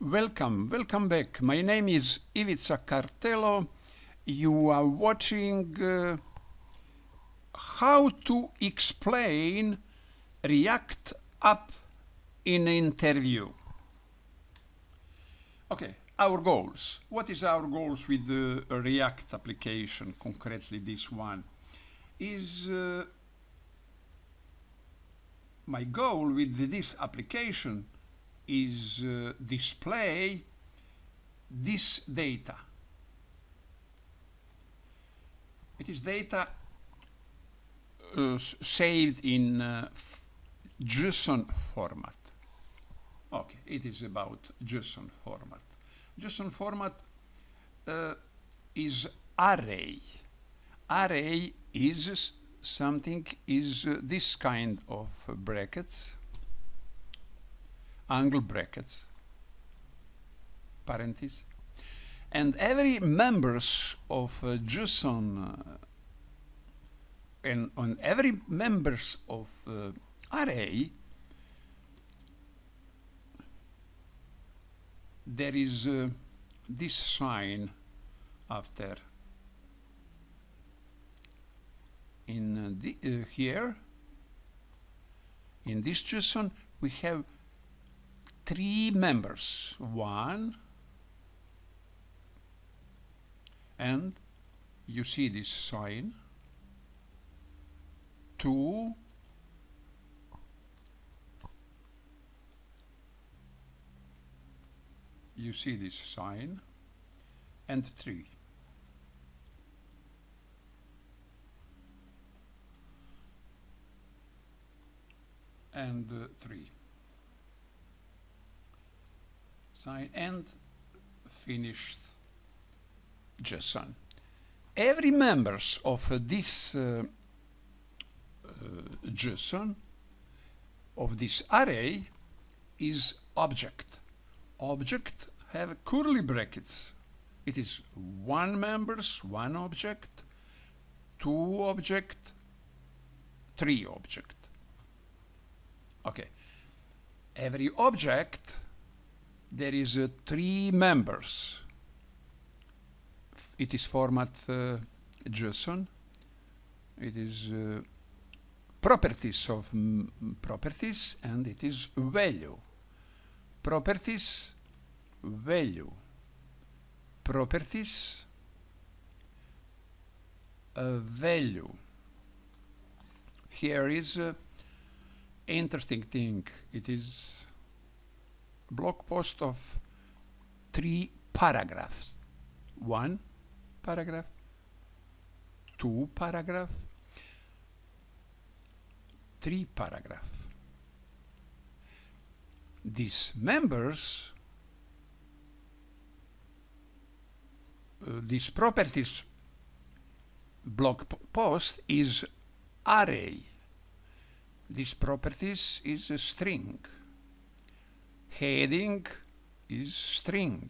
Welcome back. My name is Ivica Kartelo. You are watching how to explain React app in an interview. Okay, our goals. What is our goals with the React application, concretely this one? My goal with this application is display this data. It is data saved in JSON format. Okay, it is about JSON format. JSON format is array. Array is something this kind of brackets, angle brackets, parentheses, and every members of JSON and on every members of array there is this sign after. In here in this JSON we have three members, one, and you see this sign, two, you see this sign, and three. And three. Sign and finished JSON. Every members of this JSON of this array is object. Object have curly brackets. It is one members, one object, two object, three object. Okay. Every object there is three members. It is format JSON. It is properties of properties, and it is value. Properties, value. Properties, value. Here is interesting thing. It is blog post of 3 paragraphs. 1 paragraph, 2 paragraph, 3 paragraph. These members, these properties blog post is array. This properties is a string. Heading is string.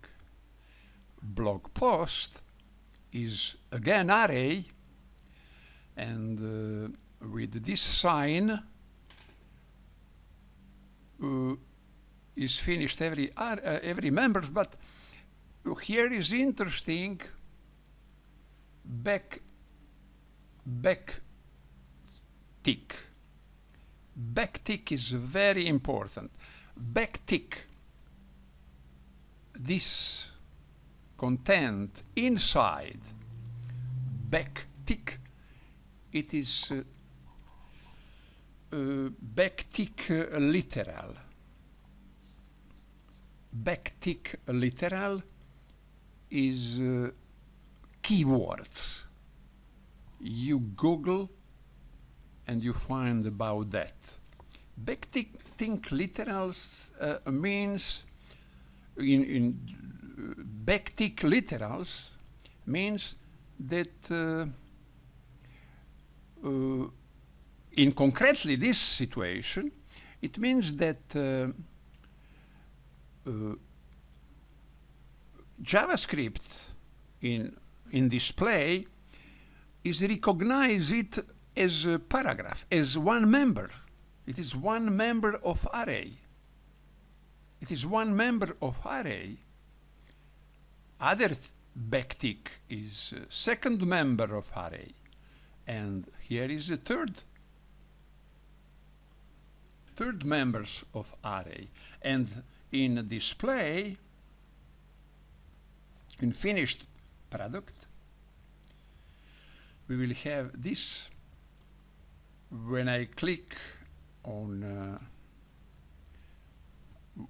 Blog post is again array, and with this sign is finished every members. But here is interesting back tick. Backtick is very important. Backtick, this content inside backtick, it is backtick literal. Backtick literal is keywords. You Google and you find about that. Backtick literals means in backtick literals means that in concretely this situation, it means that JavaScript in display is recognize it as a paragraph, as one member. It is one member of array. it is one member of array. Other backtick is second member of array. And here is the third members of array. And in display, in finished product, we will have this. When I click on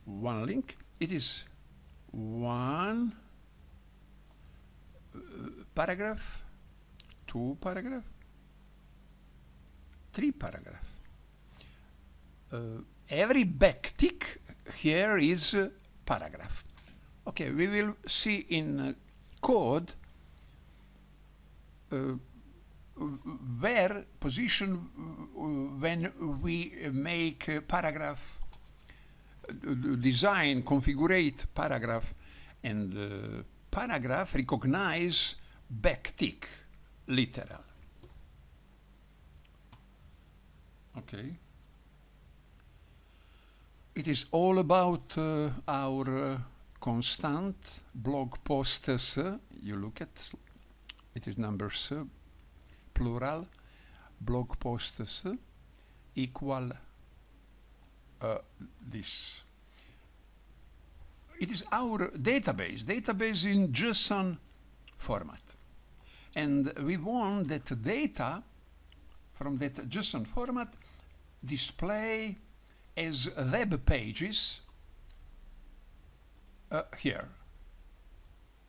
one link, it is one paragraph, two paragraph, three paragraph. Every backtick here is a paragraph. Okay, we will see in code where position when we make a paragraph, design, configure paragraph, and paragraph recognize backtick, literal. Okay. It is all about our constant blog posts. You look at it is numbers plural blog posts equal this. It is our database in JSON format, and we want that data from that JSON format display as web pages here.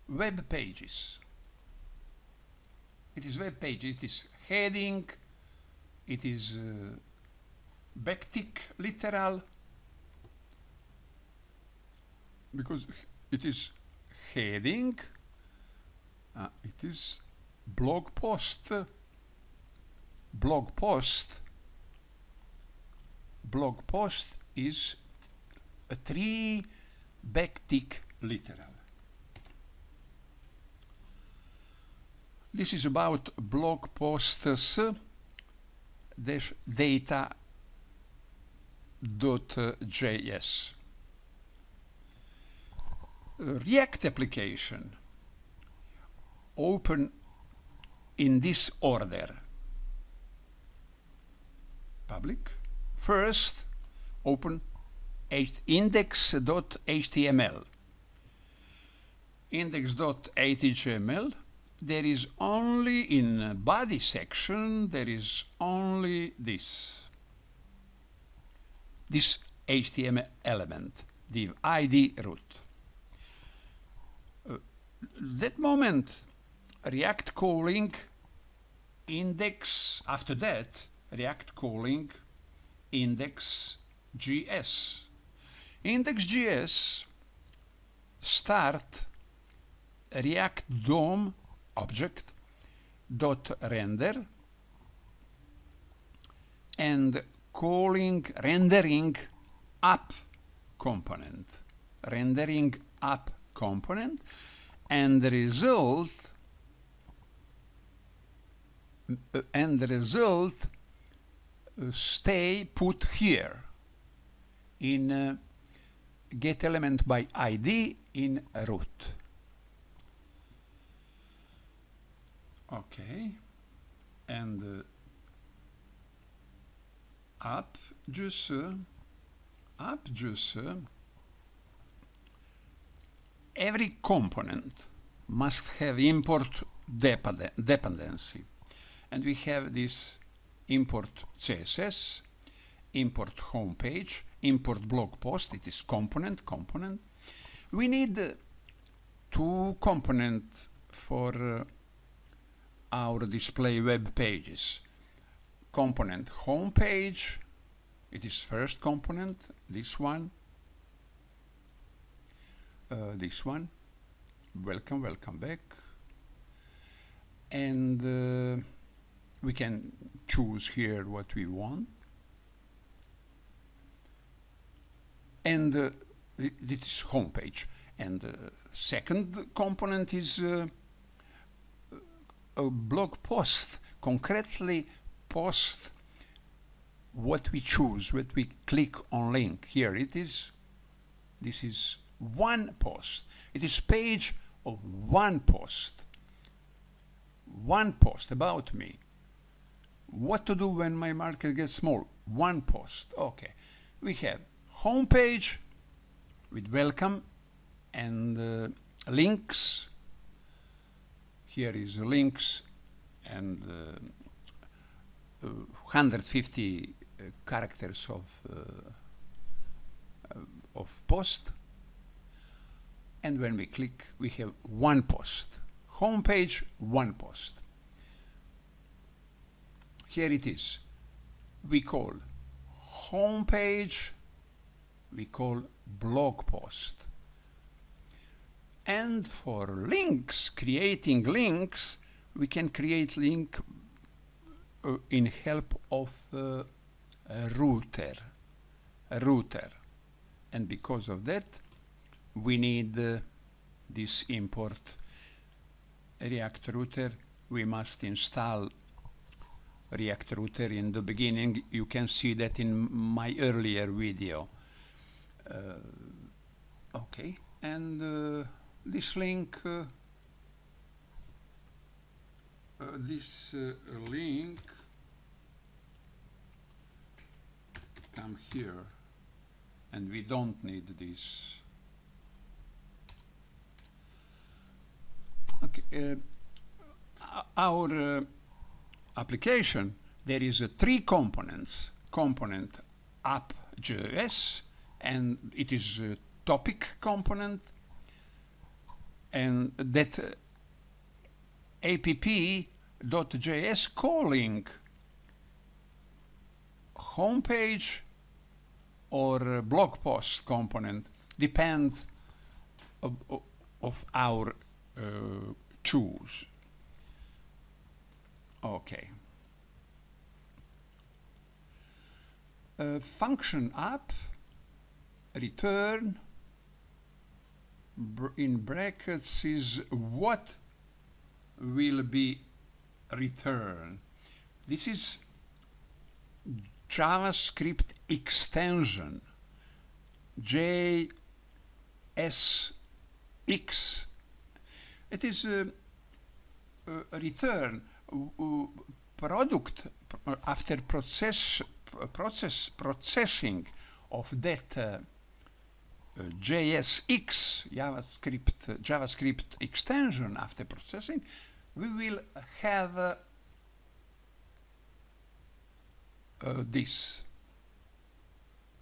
Web pages. It is web page. It is heading. It is backtick literal, because it is heading. It is blog post. Blog post. Blog post is a 3 backtick literal. This is about blog posts data.js. React application open in this order. Public. First, open index.html. Index.html, there is only in body section, there is only this HTML element, div id root. That moment, React calling index, after that, React calling index.js. Index.js start React DOM object dot render and calling rendering app component, and the result stay put here in get element by ID in root. Okay, and app.js, every component must have import dependency, and we have this import CSS, import homepage, import blog post. It is component. We need 2 components for our display web pages. Component homepage, it is first component, this one, welcome back, and we can choose here what we want, and this is homepage, and second component is a blog post, concretely post what we choose, what we click on link. Here it is This is one post. It is page of one post. One post about me. What to do when my market gets small? One post. Okay. We have home page with welcome and links. Here is links and 150 characters of post. And when we click, we have one post. Home page, one post. Here it is. We call home page, we call blog post. And for links, creating links, we can create link in help of a router. And because of that, we need this import React router. We must install React router in the beginning. You can see that in my earlier video. Okay, and this link come here, and we don't need this. Okay, our application, there is three components. Component app.js, and it is a topic component, and that app.js calling homepage or blog post component depends of our choose. Okay. Function app return in brackets is what will be returned. This is JavaScript extension JSX. It is a return product after processing of that JSX JavaScript extension. After processing, we will have this.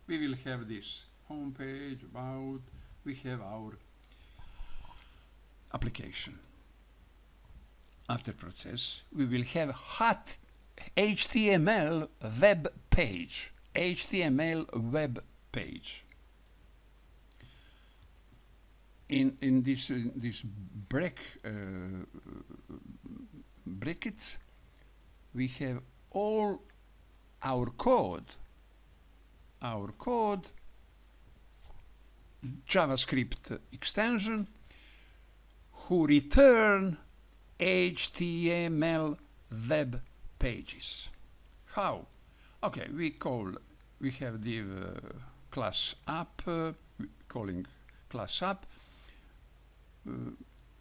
We will have this homepage about. We have our application. After process, we will have hot HTML web page. HTML web page. In this brackets, we have all our code. JavaScript extension who return HTML web pages. How? Okay, we have the class app, calling class app.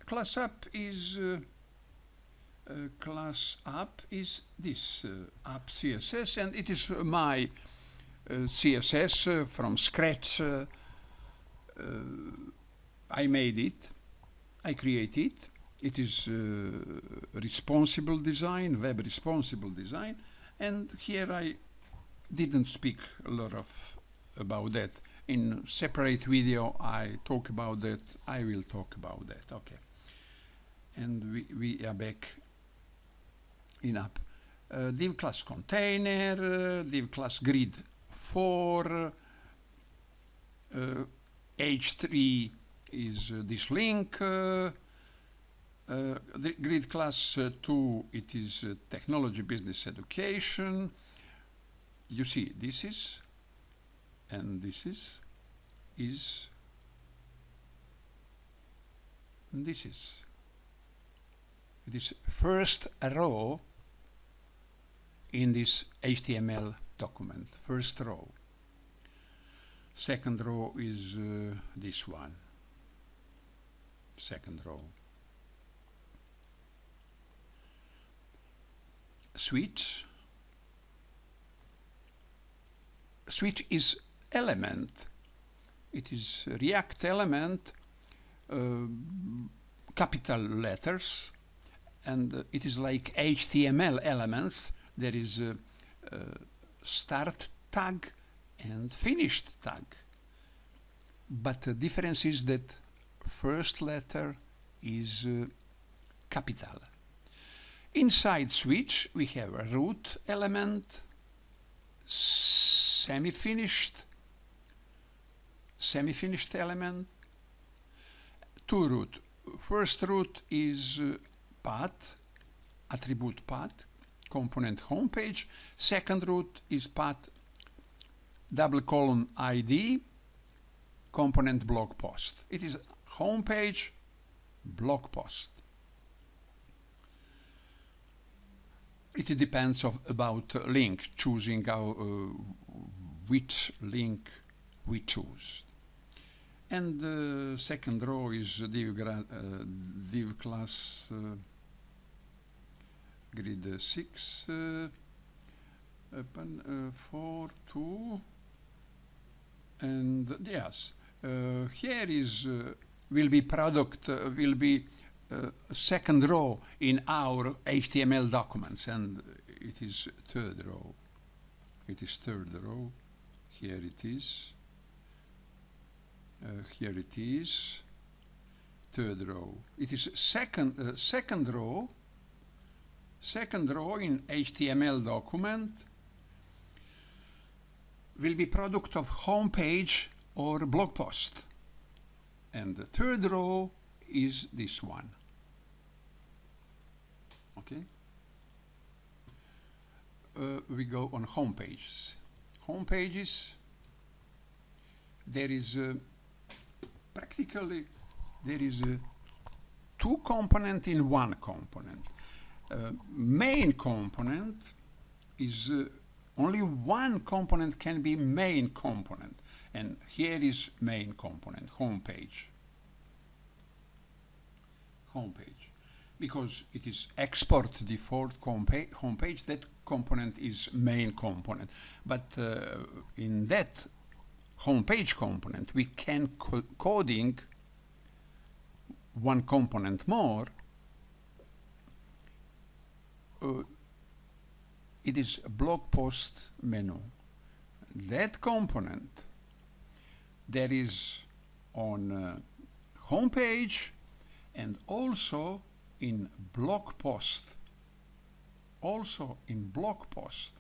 Class app is this app CSS, and it is my CSS from scratch. I made it. I created it. It is responsible design, web responsible design, and here I didn't speak a lot about that. In separate video I talk about that. I will talk about that. Okay, and we are back in app. Div class container, div class grid 4, h3 is this link. The grid class 2, it is technology business education. You see, this is, and this is, and this is. It is first row in this HTML document, first row. Second row is this one. Second row. Switch. Switch is element. It is React element, capital letters, and it is like HTML elements. There is a start tag and finished tag. But the difference is that first letter is capital. Inside switch we have a root element, semi-finished element, two root. First root is path, attribute path, component homepage. Second root is path double colon ID, component blog post. It is homepage blog post. It depends about link, choosing which link we choose. And the second row is div class grid 6 open 4 2, and yes, here is will be product will be second row in our HTML documents, and it is third row. It is third row. Here it is. Here it is. Third row. It is second row. Second row in HTML document will be product of home page or blog post, and the third row is this one. Okay. We go on home pages. Home pages. There is practically there is two components in one component. Main component is only one component can be main component, and here is main component, home page. Home page, because it is export default home page, that component is main component. But in that home page component, we can coding one component more. It is a blog post menu. That component there is on home page and also in blog post. Also in blog post.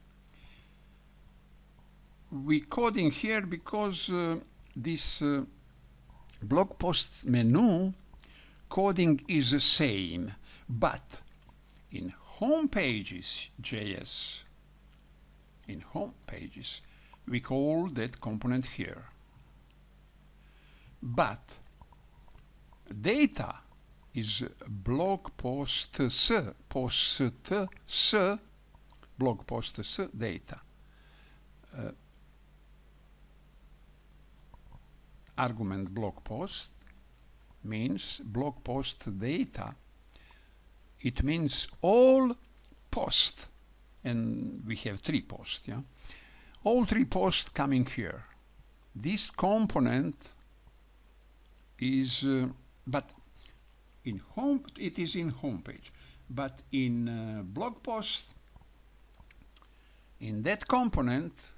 We coding here because this blog post menu coding is the same, but in home pages JS, in home pages, we call that component here. But data is blog posts, blog posts data. Argument blog post means blog post data. It means all posts, and we have 3 posts, yeah? All 3 posts coming here. This component is, but in home, it is in home page, but in blog post, in that component,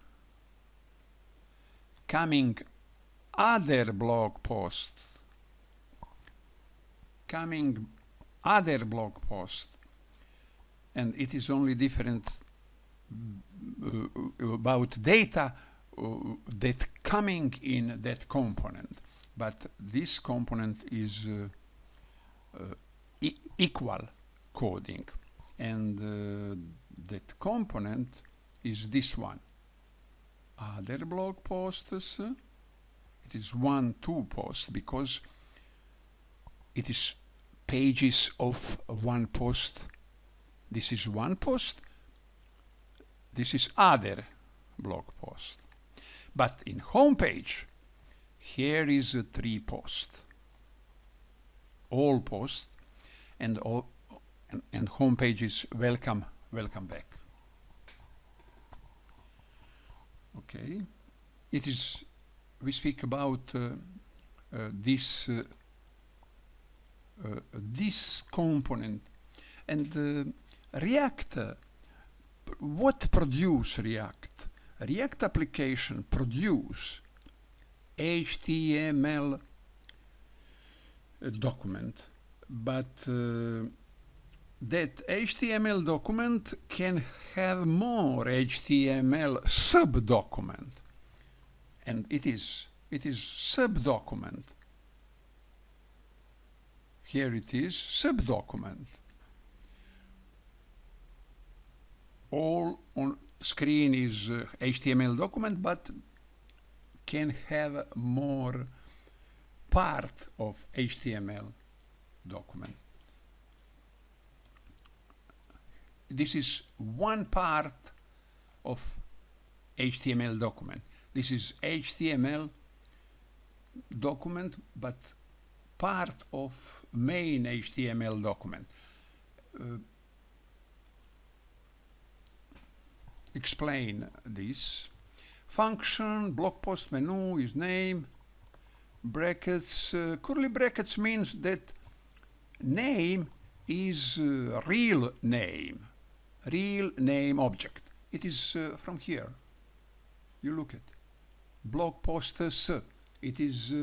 coming other blog posts, coming other blog post, and it is only different about data that coming in that component, but this component is equal coding, and that component is this one. Other blog posts, it is 1, 2 posts because it is pages of one post. This is one post. This is other blog post. But in home page, here is a 3 post, all posts, and home page is welcome back. Okay, it is, we speak about this component, and React. What produce React? React application produce HTML document, but that HTML document can have more HTML sub-document, and it is sub-document. Here it is sub-document. All on screen is HTML document, but can have more part of HTML document. This is one part of HTML document. This is HTML document, but part of main HTML document. Explain this. Function, blog post menu is name, brackets, curly brackets means that name is real name object. It is from here. You look at blog posters. It is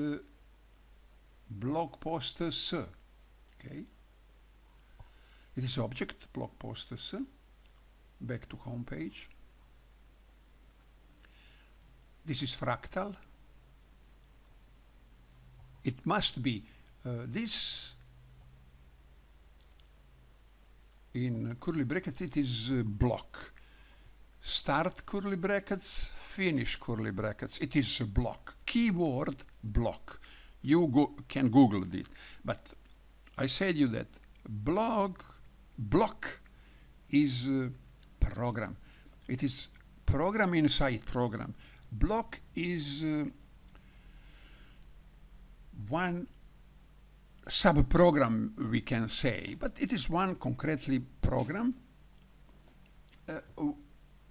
blog posters. Okay. It is object blog posters. Back to home page. This is fractal. It must be this in curly brackets. It is block. Start curly brackets, finish curly brackets. It is a block. Keyword block. You can Google this. But I said you that block is program. It is program inside program. Block is one sub-program, we can say, but it is one concretely program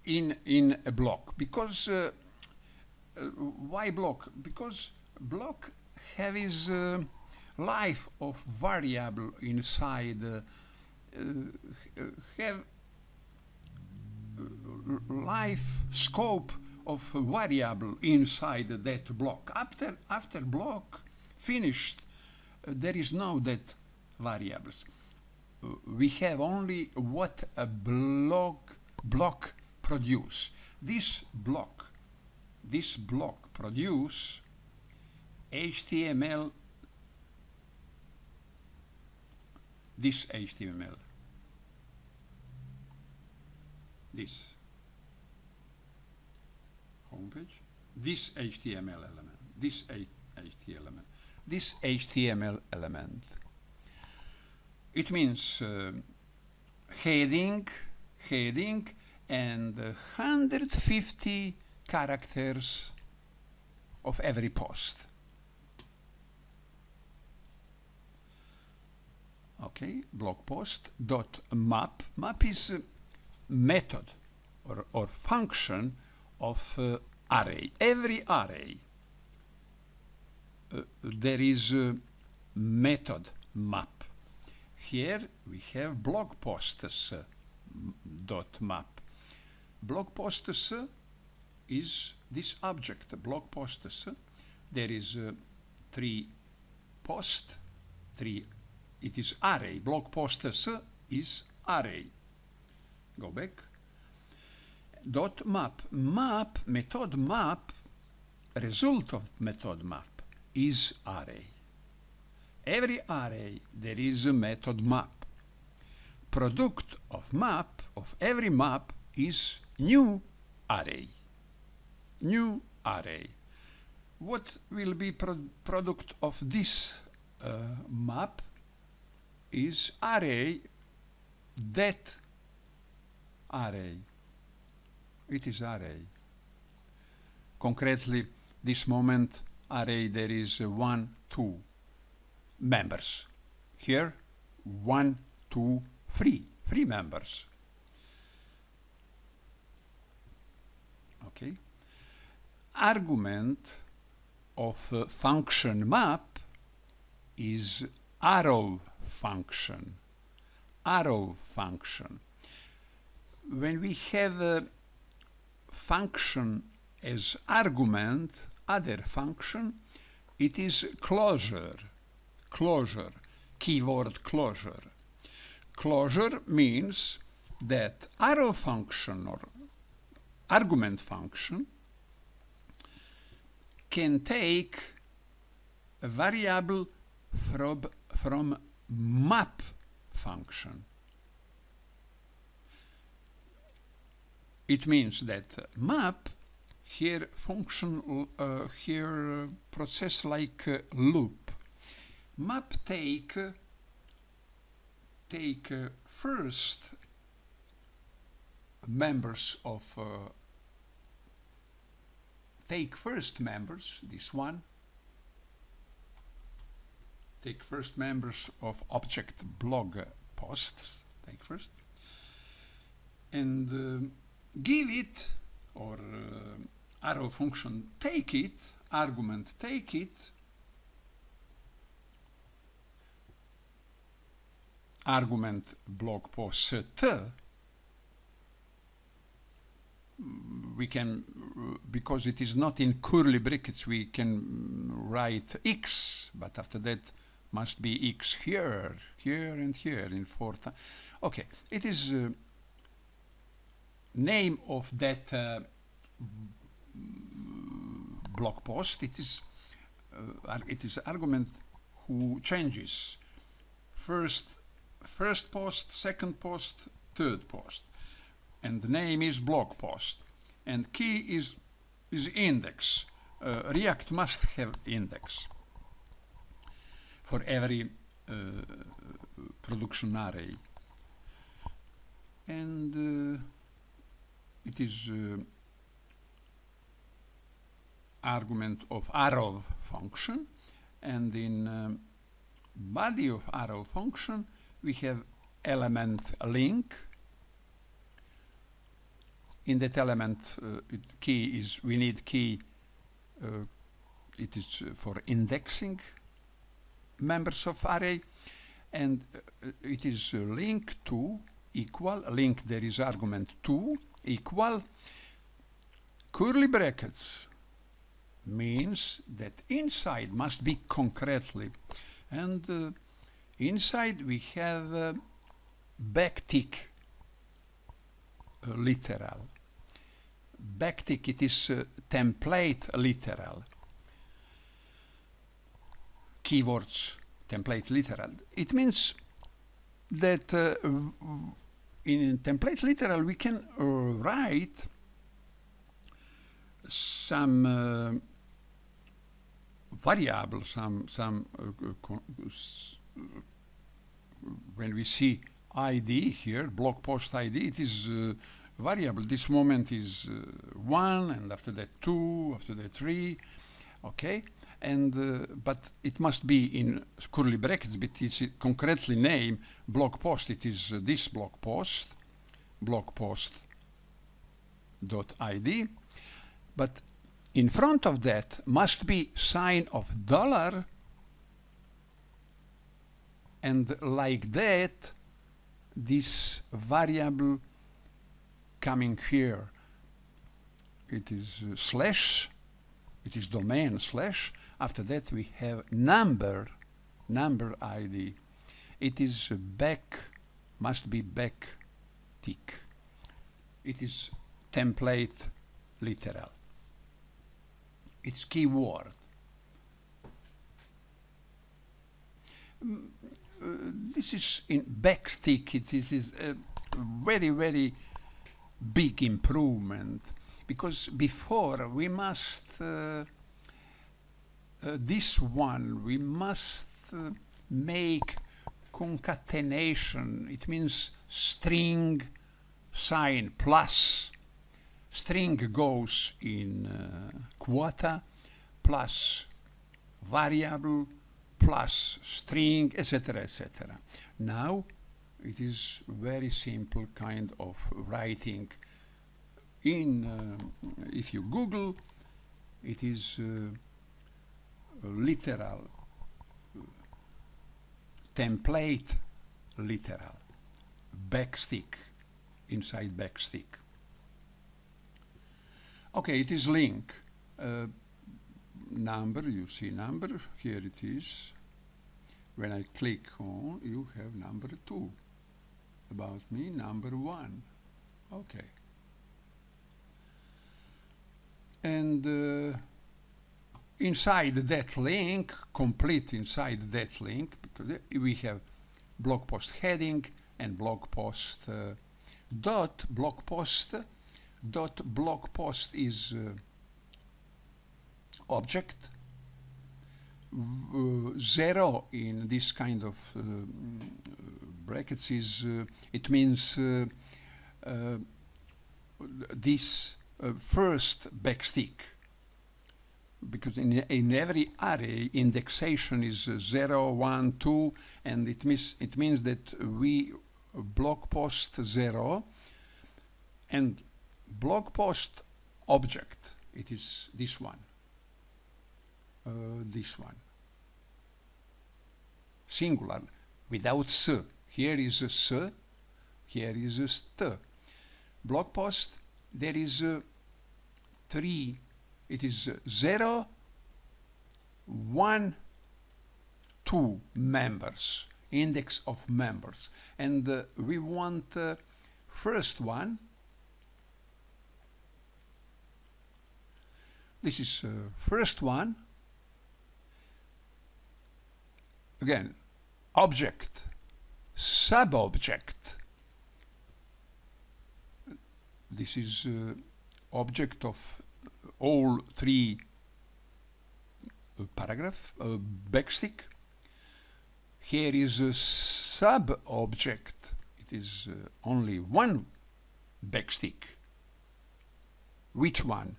in a block. Because why block? Because block has life of variable inside, have life scope of variable inside that block. After block finished, there is no that variables. We have only what a block produce. This block produce HTML. This HTML. This homepage. This HTML element. This HTML element. It means heading, and 150 characters of every post. Okay, blog post dot map. Map is method or function of array. Every array there is a method map. Here we have blog posts dot map. Blog posts is this object. Blog posts. There is 3 post, 3. It is array. Blog posts is array. Go back. Dot map. Map, method map, result of method map is array. Every array there is a method map. Product of map, of every map, is new array. New array. What will be product of this map is array, that array. It is array. concretely this moment array there is 1, 2 members. Here 1, 2, 3 members. Okay. Argument of function map is arrow function. Arrow function. When we have a function as argument, other function, it is closure. Closure. Keyword closure. Closure means that arrow function or argument function can take a variable from map function. It means that map here function here process like loop. Map take first members of take first members, this one, take first members of object blog posts, take first, and give it, or arrow function take it, argument take it, argument blog post we can, because it is not in curly brackets, we can write x, but after that must be x here, here and here in fourth. Okay, it is name of that blog post. It is argument who changes first post, second post, third post, and the name is blog post, and key is index. React must have index for every production array, and it is argument of arrow function, and in body of arrow function we have element link. In that element key is, we need key, it is for indexing members of array, and it is link to equal, link there is argument to equal, curly brackets means that inside must be concretely, and inside we have backtick literal. Backtick, it is template literal. Keywords template literal. It means that in template literal we can write some variable, when we see ID here, blog post ID, it is variable. This moment is 1, and after that 2, after that 3, okay, and but it must be in curly brackets, but it's concretely named blog post. It is this blog post dot ID, but in front of that must be sign of dollar, and like that this variable coming here, it is slash, it is domain slash, after that we have number ID, it is back, must be back tick, it is template literal, it's keyword. This is in backtick, this is a very big improvement, because before we must this one we must make concatenation. It means string sign plus string goes in quota plus variable plus string, etc., etc. Now it is very simple kind of writing. In if you Google, it is literal template, literal backstick, inside backstick. Okay, it is link. Number, you see number, here it is. When I click on, you have number 2. About me, number 1. Okay. And inside that link, complete inside that link, because we have blog post heading and blog post dot blog post is object. 0 in this kind of brackets is it means this first backstick, because in every array indexation is 0, 1, 2, and it means that we blog post 0 and blog post object, it is this one. This one, singular, without s. Here is a s, here is a st. Blog post, there is 3. It is 0, 1, 2 members, index of members, and we want first one. This is first one. Again, object, sub-object. This is object of all 3 paragraph, backstick. Here is a sub-object. It is only one backstick. Which one?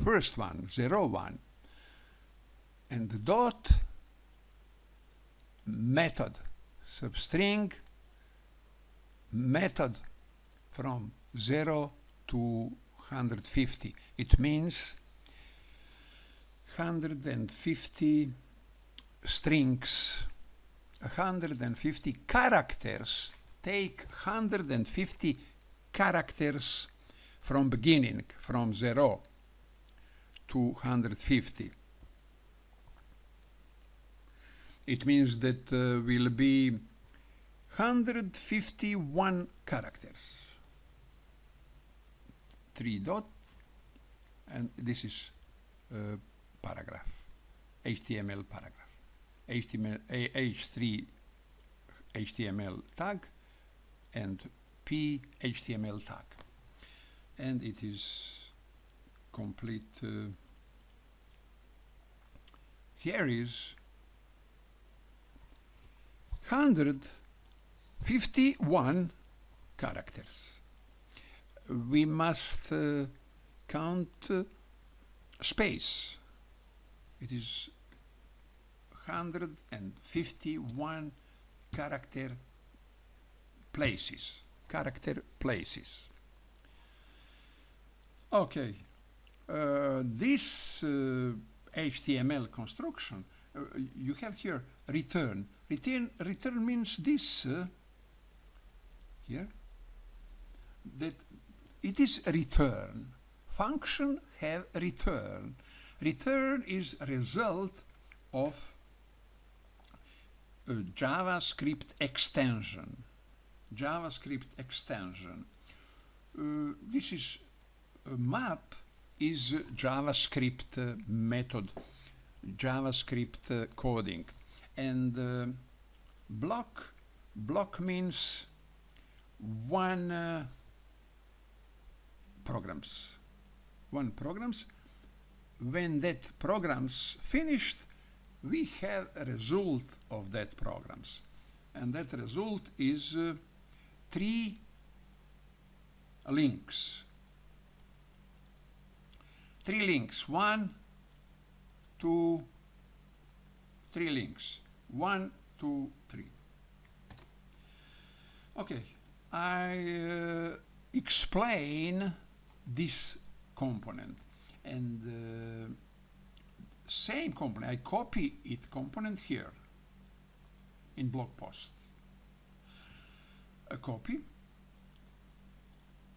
First one, 0, 1. And the dot, method, substring, method from 0 to 150. It means 150 strings, 150 characters. Take 150 characters from beginning, from 0 to 150. It means that will be 151 characters. 3 dots, and this is paragraph, HTML paragraph, H3 HTML tag and P HTML tag, and it is complete. Here is 151 characters. We must count space. It is 151 character places. Okay, this HTML construction, you have here return. Return means this here, that it is return. Function have return. Return is a result of a JavaScript extension. This is a map is JavaScript method, JavaScript coding, and block means one programs. When that program's finished, we have a result of that programs, and that result is 3 links. 3 links. 1, 2, 3 links. 1, 2, 3. Okay, I explain this component, and same component, I copy it component here in blog post. A copy,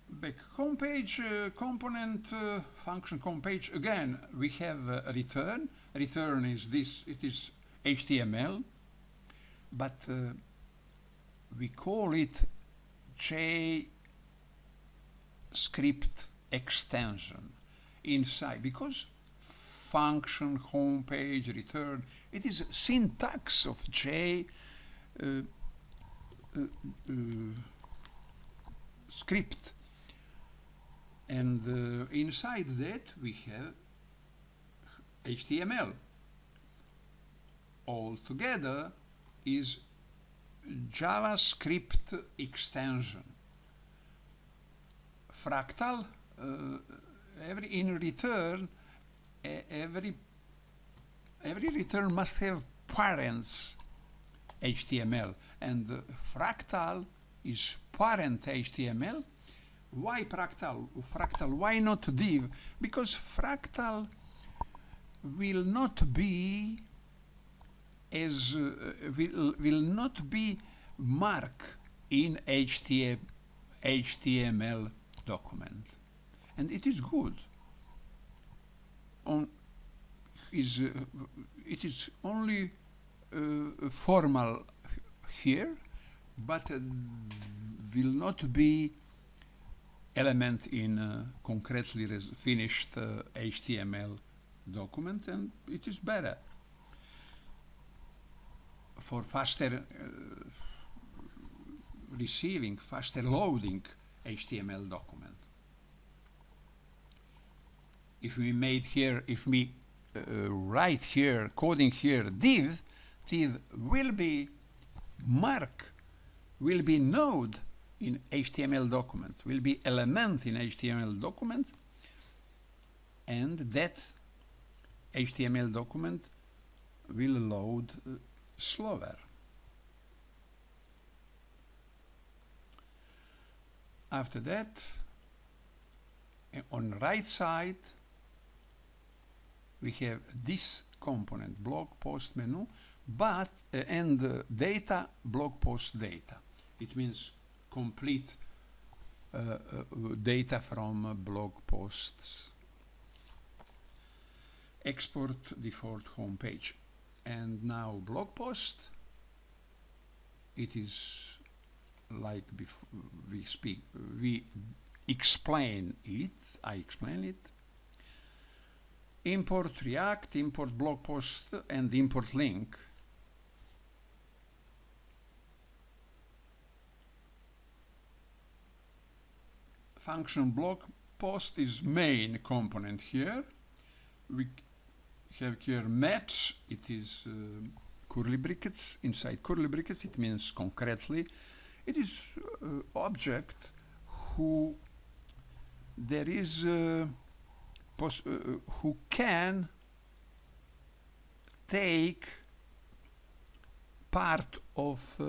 back homepage, component, function homepage. Again, we have return. Return is this, it is HTML, but we call it JScript extension inside, because function, homepage, return, it is syntax of script, and inside that we have HTML. All together is JavaScript extension. Fractal, in return, every return must have parents HTML, and Fractal is parent HTML. Why Fractal? Why not div? Because Fractal will not be will not be marked in HTML document, and it is good. It is only formal here, but will not be element in concretely finished HTML document, and it is better for faster receiving, faster loading HTML document. If we made here, if we write here, coding here div will be mark, will be node in HTML document, will be element in HTML document, and that HTML document will load slower. After that, on right side, we have this component, blog post menu, but and data, blog post data. It means complete data from blog posts. Export default home page. And now blog post, it is like before we explain it, I explain it. Import React, import blog post, and import link. Function blog post is main component here. We have here match, it is curly brackets. Inside curly brackets it means concretely. It is object who there is who can take part of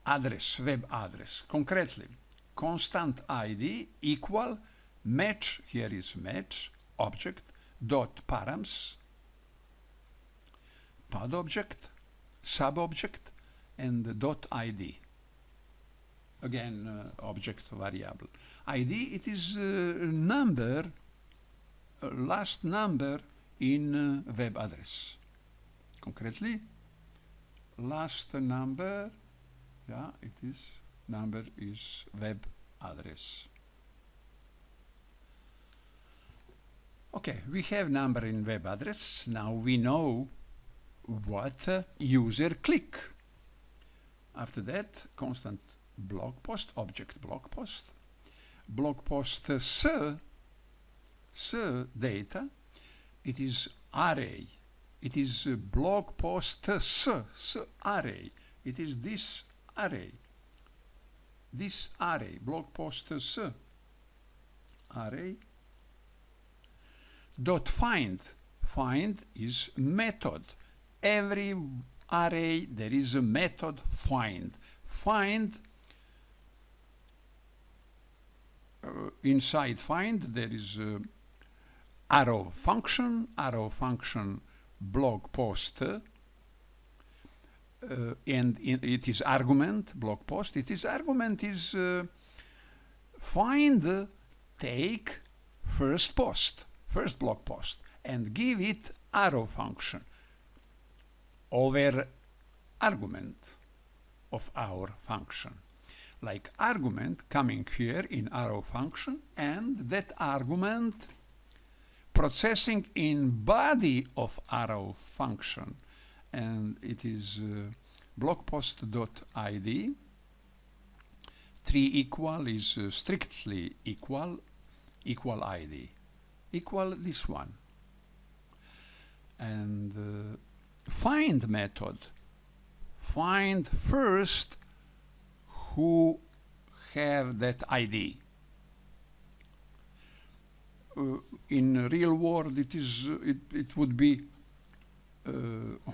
address, web address. Concretely, constant ID equal match, here is match, object, dot params, pod object, sub object, and dot ID. Again, object variable. ID, it is number, last number in web address. Concretely, last number, yeah, it is, number is web address. Okay, we have number in web address. Now we know what user click. After that, constant blog post, object blog post s data, it is array, it is blog post s array, it is this array, blog post s array, dot find. Find is method. Every array there is a method find. Find, inside find there is a arrow function blog post, and it is argument blog post. Its argument is find take first blog post, and give it arrow function over argument of our function. Like argument coming here in arrow function, and that argument processing in body of arrow function, and it is blogpost.id. 3 equal is strictly equal id, equal this one. And find method, find first who have that id. In real world it would be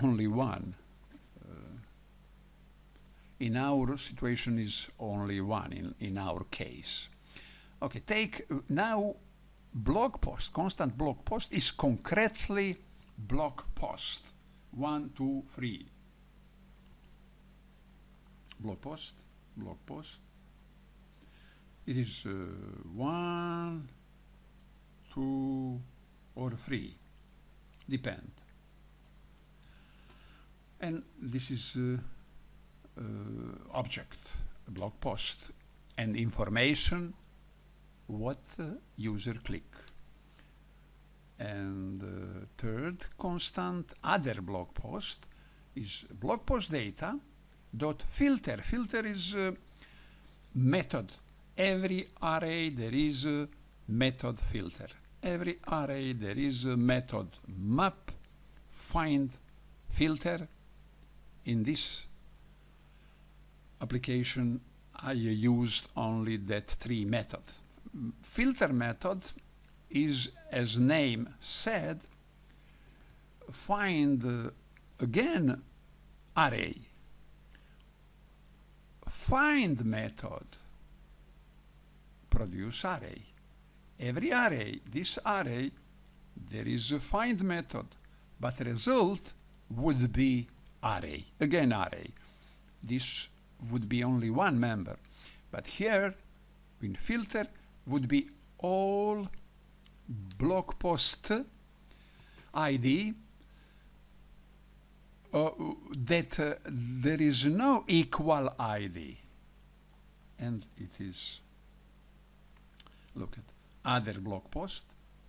only one. In our situation is only one in our case. Okay, take now blog post. Constant blog post is concretely blog post. 1, 2, 3. Blog post. It is 1, 2, or 3. Depend. And this is object, blog post, and information what user click. And third constant other blog post is blog post data dot filter. Filter is method. Every array there is a method filter. Every array there is a method map, find, filter. In this application I used only that 3 methods. Filter method is, as name said, find again array. Find method produce array. Every array, this array, there is a find method, but result would be array. Again array. This would be only one member, but here in filter would be all blog post ID that there is no equal ID, and it is, look at other blog post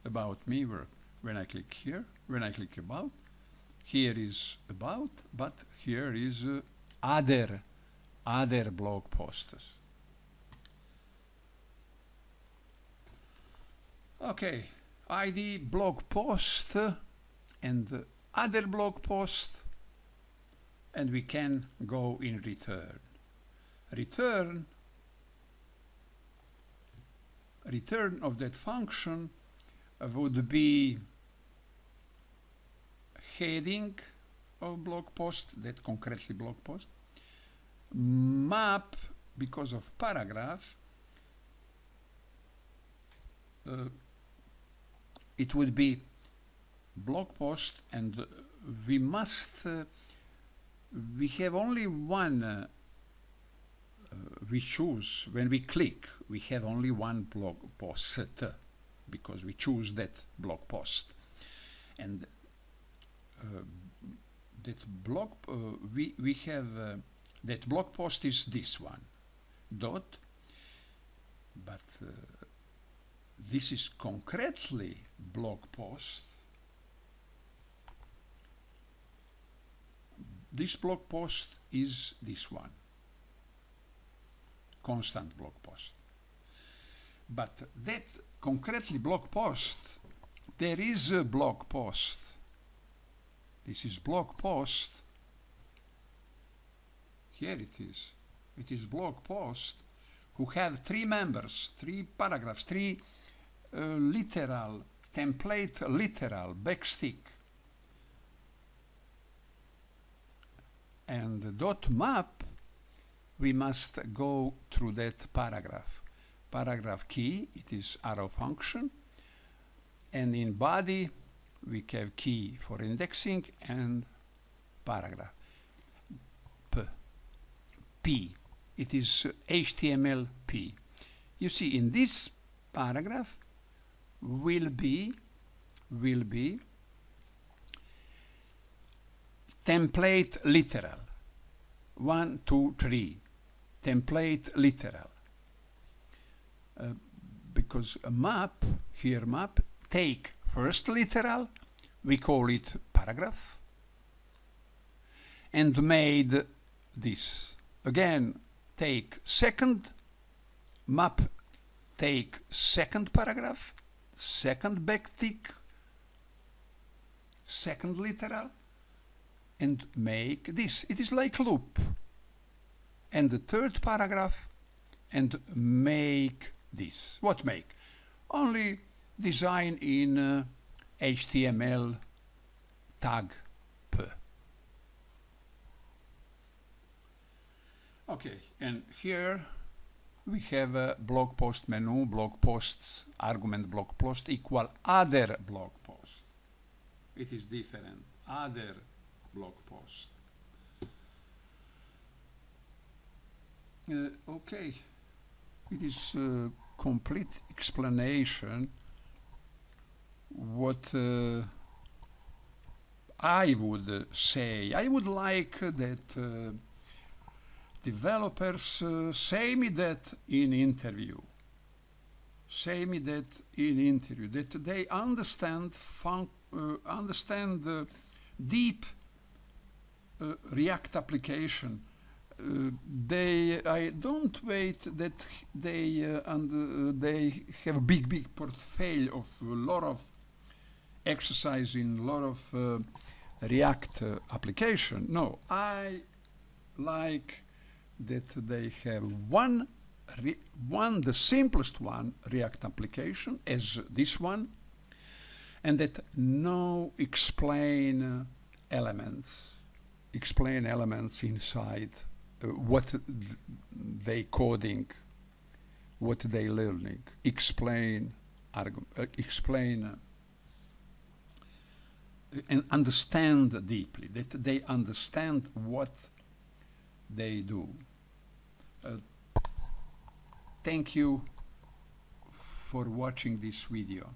about me work. When I click here, when I click about, here is about, but here is other blog posts. Okay, ID blog post and other blog post, and we can go in return. Return of that function would be heading of blog post, that concretely blog post, map because of paragraph, it would be blog post, and we must we have only one we choose. When we click, we have only one blog post because we choose that blog post, and that blog we have that blog post is this one dot, but this is concretely blog post. This blog post is this one, constant blog post. But that concretely blog post, there is a blog post. This is blog post. Here it is. It is blog post who have 3 members, 3 paragraphs, 3 literal template literal backstick and dot map, we must go through that paragraph. Paragraph key, it is arrow function, and in body we have key for indexing and paragraph. P, it is HTML P. You see, in this paragraph will be template literal 1, 2, 3 template literal, because a map here, map take first literal, we call it paragraph, and made this again take second map, take second paragraph, second backtick, second literal, and make this. It is like loop. And the third paragraph, and make this. What make? Only design in HTML tag p. Okay, and here we have a blog post menu, blog posts, argument blog post equal other blog post. It is different, other blog post. Okay, it is a complete explanation what I would say. I would like that developers say me that in interview. Say me that in interview, that they understand deep React application. I don't wait that they have a big portfolio of a lot of exercise in a lot of React application. No, I like that they have one, the simplest one, React application, as this one, and that no explain elements inside what they coding, what they learning, explain and understand deeply, that they understand what they do. Thank you for watching this video.